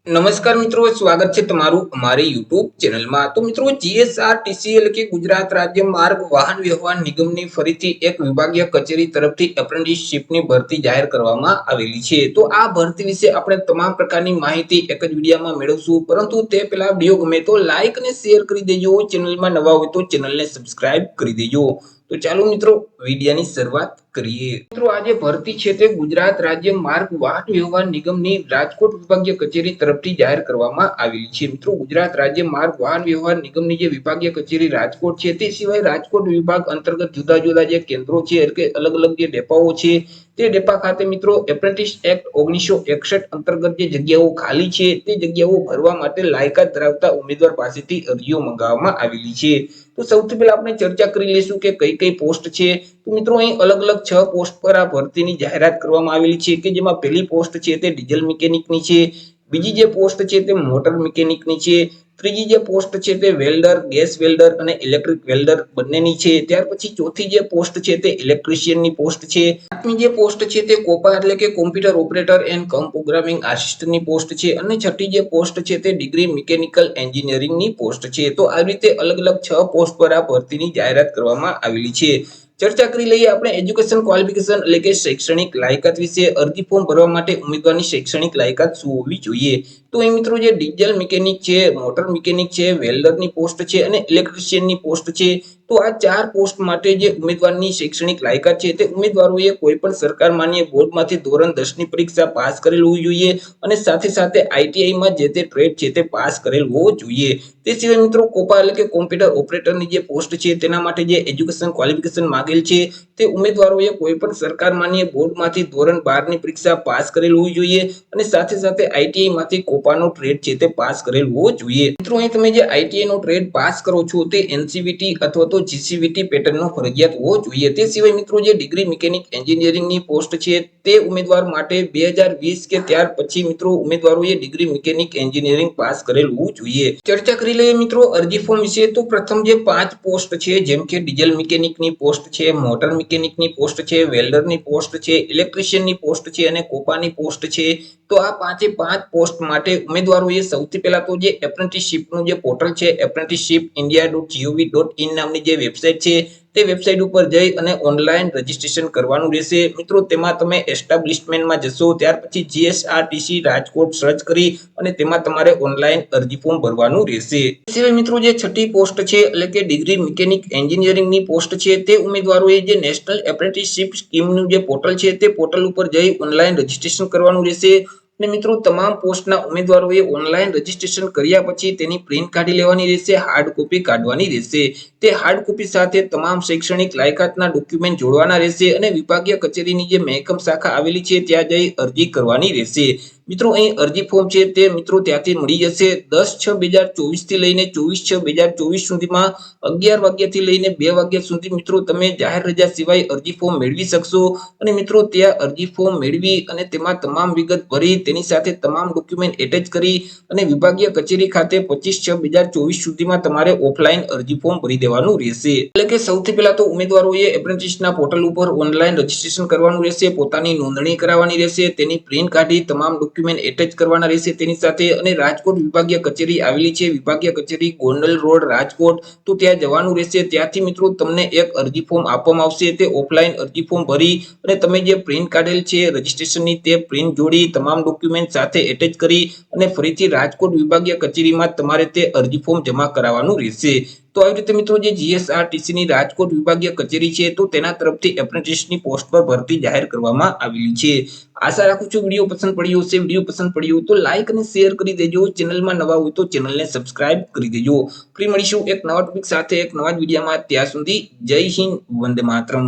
નમસ્કાર મિત્રો, સ્વાગત છે તમારું અમારી યુટ્યુબ ચેનલમાં। તો મિત્રો, જીએસઆરટીસી એટલે કે ગુજરાત રાજ્ય માર્ગ વાહન વ્યવહાર નિગમની ફરીથી એક વિભાગીય કચેરી તરફથી એપ્રેન્ટિસશિપની ભરતી જાહેર કરવામાં આવેલી છે। તો આ ભરતી વિશે આપણે તમામ પ્રકારની માહિતી એક જ વિડીયોમાં મેળવશું, પરંતુ તે પહેલા વિડીયો ગમે તો લાઈક અને શેર કરી દેજો। ચેનલમાં નવા હોય તો ચેનલને સબસ્ક્રાઇબ કરી દેજો। તો ચાલો મિત્રો, વિડીયોની શરૂઆત કરીએ। મિત્રો, આ જે ભરતી છે તે ગુજરાત રાજ્ય માર્ગ વાહન વ્યવહાર નિગમની રાજકોટ વિભાગીય કચેરી તરફથી જાહેર કરવામાં આવેલી છે। મિત્રો, ગુજરાત રાજ્ય માર્ગ વાહન વ્યવહાર નિગમની જે વિભાગીય કચેરી રાજકોટ છે, તે સિવાય રાજકોટ વિભાગ અંતર્ગત જુદા જુદા જે કેન્દ્રો છે એટલે કે અલગ અલગ જે ડેપાઓ છે, તે ડેપા ખાતે મિત્રો એપ્રેન્ટિસ એક્ટ 1961 અંતર્ગત જે જગ્યાઓ ખાલી છે તે જગ્યાઓ ભરવા માટે લાયકાત ધરાવતા ઉમેદવાર પાસેથી અરજીઓ મંગાવવામાં આવેલી છે। તો સૌથી પહેલા આપણે ચર્ચા કરી લઈશું કે કઈ કઈ પોસ્ટ છે। તો મિત્રો, અહીં અલગ અલગ 6 પોસ્ટ પર આ ભરતીની જાહેરાત કરવામાં આવેલી છે કે જેમાં પહેલી પોસ્ટ છે તે ડીઝલ મિકેનિકની છે, બીજી જે પોસ્ટ છે તે મોટર મિકેનિકની છે, ત્રીજી જે પોસ્ટ છે તે વેલ્ડર, ગેસ વેલ્ડર અને ઇલેક્ટ્રિક વેલ્ડર બંનેની છે। ત્યાર પછી ચોથી જે પોસ્ટ છે તે ઇલેક્ટ્રિશિયનની પોસ્ટ છે। પાંચમી જે પોસ્ટ છે તે કોપા એટલે કે computer operator and cum programming આસિસ્ટન્ટની પોસ્ટ છે અને છઠ્ઠી જે પોસ્ટ છે તે ડિગ્રી મિકેનિકલ એન્જિનિયરિંગની પોસ્ટ છે। તો આવી રીતે અલગ અલગ 6 પોસ્ટ પર આ ભરતીની જાહેરાત કરવામાં આવેલી છે। ચર્ચા કરી લઈએ આપણે એજ્યુકેશન ક્વોલિફિકેશન એટલે કે શૈક્ષણિક લાયકાત વિશે। અરજી ફોર્મ ભરવા માટે ઉમેદવારની શૈક્ષણિક લાયકાત શું હોવી જોઈએ? તો અહીં મિત્રો, જે ડીઝલ મિકેનિક છે, મોટર મિકેનિક છે, વેલ્ડરની પોસ્ટ છે અને ઇલેક્ટ્રિશિયનની પોસ્ટ છે, તો આ 4 પોસ્ટ માટે જે ઉમેદવારની શૈક્ષણિક લાયકાત છે તે ઉમેદવારોએ કોઈ પણ સરકાર માન્ય બોર્ડમાંથી ધોરણ 10 ની પરીક્ષા પાસ કરેલ હોવી જોઈએ અને સાથે સાથે આઈટીઆઈમાં જે તે ટ્રેડ છે તે પાસ કરેલ હોવો જોઈએ। તે સિવાય મિત્રો, કોપા એટલે કે કોમ્પ્યુટર ઓપરેટરની જે પોસ્ટ છે તેના માટે જે એજ્યુકેશન ક્વોલિફિકેશન માંગેલ છે તે ઉમેદવારોએ કોઈ પણ સરકાર માન્ય બોર્ડમાંથી ધોરણ 12 ની પરીક્ષા પાસ કરેલ હોવી જોઈએ અને સાથે સાથે આઈટીઆઈમાંથી કોપાનો ટ્રેડ છે તે પાસ કરેલ હોવો જોઈએ। મિત્રો, અહીં તમે જે આઈટીઆઈ નો ટ્રેડ પાસ કરો છો તે એનસીવીટી અથવા તો જીસીવીટી પેટર્નનો ફરજિયાત હોવો જોઈએ। તે સિવાય મિત્રો, જે ડિગ્રી મિકેનિક એન્જિનિયરિંગની પોસ્ટ છે તે ઉમેદવાર માટે 2020 કે ત્યાર પછી મિત્રો ઉમેદવારોએ ડિગ્રી મિકેનિક એન્જિનિયરિંગ પાસ કરેલ હોવું જોઈએ। ચર્ચા કરી લઈએ મિત્રો અરજી ફોર્મ વિશે। તો પ્રથમ જે 5 પોસ્ટ છે, જેમ કે ડીઝલ મિકેનિકની પોસ્ટ છે, મોટર મિકેનિકની પોસ્ટ છે, વેલ્ડરની પોસ્ટ છે, ઇલેક્ટ્રિશિયનની પોસ્ટ છે અને કોપાની પોસ્ટ છે, તો આ 5 પોસ્ટ માટે ઉમેદવારોએ સૌથી પહેલા તો જે એપ્રેન્ટિસશિપનું જે પોર્ટલ છે, apprenticeshippindia.gov.in નામની જે વેબસાઇટ છે, તે વેબસાઇટ ઉપર જઈ અને ઓનલાઈન રજીસ્ટ્રેશન કરવાનું રહેશે। મિત્રો, તેમાં તમે એસ્ટાબ્લિશમેન્ટમાં જશો, ત્યાર પછી જીએસઆરટીસી રાજકોટ સર્ચ કરી અને તેમાં તમારે ઓનલાઈન અરજી ફોર્મ ભરવાનું રહેશે। સિવાય મિત્રો, જે છઠ્ઠી પોસ્ટ છે એટલે કે ડિગ્રી મિકેનિક એન્જિનિયરિંગની પોસ્ટ છે, તે ઉમેદવારોએ જે નેશનલ એપ્રેન્ટિસશિપ સ્કીમનું જે પોર્ટલ છે તે પોર્ટલ ઉપર જઈ ઓનલાઈન રજીસ્ટ્રેશન કરવાનું રહેશે। અને મિત્રો, તમામ પોસ્ટના ઉમેદવારોએ ઓનલાઈન રજીસ્ટ્રેશન કર્યા પછી તેની પ્રિન્ટ કાઢી લેવાની રહેશે, હાર્ડ કોપી કાઢવાની રહેશે। તે હાર્ડ કોપી સાથે તમામ શૈક્ષણિક લાયકાતના ડોક્યુમેન્ટ જોડવાના રહેશે અને વિભાગીય કચેરીની જે મહેકમ શાખા આવેલી છે ત્યાં જઈ અરજી કરવાની રહેશે। મિત્રો, અહીં અરજી ફોર્મ છે તે મિત્રો ત્યાંથી મળી જશે। 10/6/2024 થી લઈને 24/6/2024 સુધીમાં 11 વાગ્યાથી લઈને 2 વાગ્યા સુધી મિત્રો તમે જાહેર રજા સિવાય અરજી ફોર્મ મેળવી શકશો અને મિત્રો ત્યાં અરજી ફોર્મ મેળવી અને તેમાં તમામ વિગત ભરી તેની સાથે તમામ ડોક્યુમેન્ટ એટેચ કરી અને વિભાગીય કચેરી ખાતે 25/6/2024 સુધીમાં તમારે ઓફલાઈન અરજી ફોર્મ ભરી દેવાનું રહેશે। એટલે કે સૌથી પહેલા તો ઉમેદવારોએ એપ્રેન્ટિસના પોર્ટલ ઉપર ઓનલાઈન રજીસ્ટ્રેશન કરવાનું રહેશે, પોતાની નોંધણી કરાવવાની રહેશે, તેની પ્રિન્ટ કાઢી તમામ ડોક્યુમેન્ટ એટેચ કરવાના રહેશે તેની સાથે। અને રાજકોટ વિભાગીય કચેરી આવેલી છે, વિભાગીય કચેરી ગોંડલ રોડ રાજકોટ, તો ત્યાં જવાનું રહેશે। ત્યાંથી મિત્રો તમને એક અરજી ફોર્મ આપવામાં આવશે, તે ઓફલાઈન અરજી ફોર્મ ભરી અને તમે જે પ્રિન્ટ કાઢેલ છે રજીસ્ટ્રેશનની તે પ્રિન્ટ જોડી તમામ ડોક્યુમેન્ટ સાથે એટેચ કરી અને ફરીથી રાજકોટ વિભાગીય કચેરીમાં તમારે તે અરજી ફોર્મ જમા કરાવવાનું રહેશે। તો આવી રીતે મિત્રો, જે જીએસઆરટીસી ની રાજકોટ વિભાગીય કચેરી છે તો તેના તરફથી એપ્રેન્ટિસની પોસ્ટ પર ભરતી જાહેર કરવામાં આવેલી છે। આશા રાખું છું વિડીયો પસંદ પડ્યો હશે। વિડીયો પસંદ પડ્યો તો લાઈક અને શેર કરી દેજો। ચેનલમાં નવા હોય તો ચેનલને સબસ્ક્રાઇબ કરી દેજો। ફરી મળીશું એક નવા ટોપિક સાથે એક નવા વિડીયોમાં। ત્યાં સુધી જય હિન્દ, વંદે માતરમ।